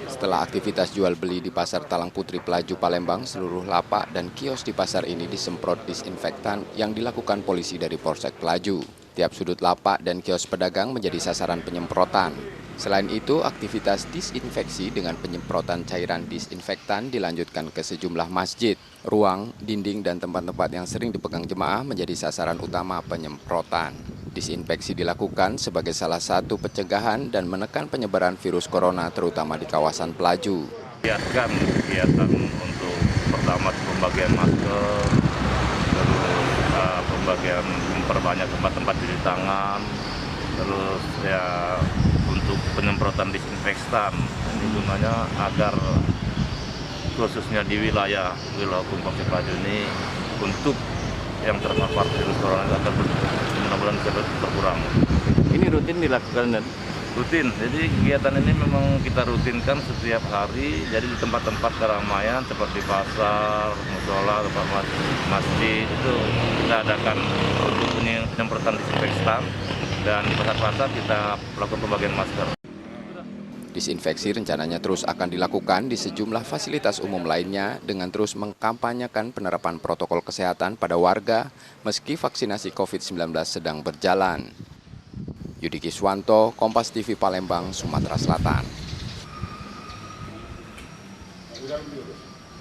Setelah aktivitas jual beli di Pasar Talang Putri Pelaju Palembang, seluruh lapak dan kios di pasar ini disemprot disinfektan yang dilakukan polisi dari Polsek Pelaju. Tiap sudut lapak dan kios pedagang menjadi sasaran penyemprotan. Selain itu, aktivitas disinfeksi dengan penyemprotan cairan disinfektan dilanjutkan ke sejumlah masjid, ruang, dinding, dan tempat-tempat yang sering dipegang jemaah menjadi sasaran utama penyemprotan. Disinfeksi dilakukan sebagai salah satu pencegahan dan menekan penyebaran virus corona terutama di kawasan Pelaju. Kegiatan untuk pertama pembagian masker, terus pembagian memperbanyak tempat-tempat cuci tangan, terus ya untuk penyemprotan disinfektan. Ini gunanya agar khususnya di wilayah Polsek Pelaju ini untuk yang terpapar virus corona akan mudah-mudahan bisa berkurang. Ini rutin dilakukan dan Rutin, jadi kegiatan ini memang kita rutinkan setiap hari. Jadi di tempat-tempat keramaian seperti pasar, musola, tempat masjid itu kita adakan untuk penyemprotan disinfektan, dan di pasar-pasar kita melakukan pembagian masker. Disinfeksi rencananya terus akan dilakukan di sejumlah fasilitas umum lainnya dengan terus mengkampanyekan penerapan protokol kesehatan pada warga meski vaksinasi COVID-19 sedang berjalan. Yudi Kiswanto, Kompas TV Palembang, Sumatera Selatan.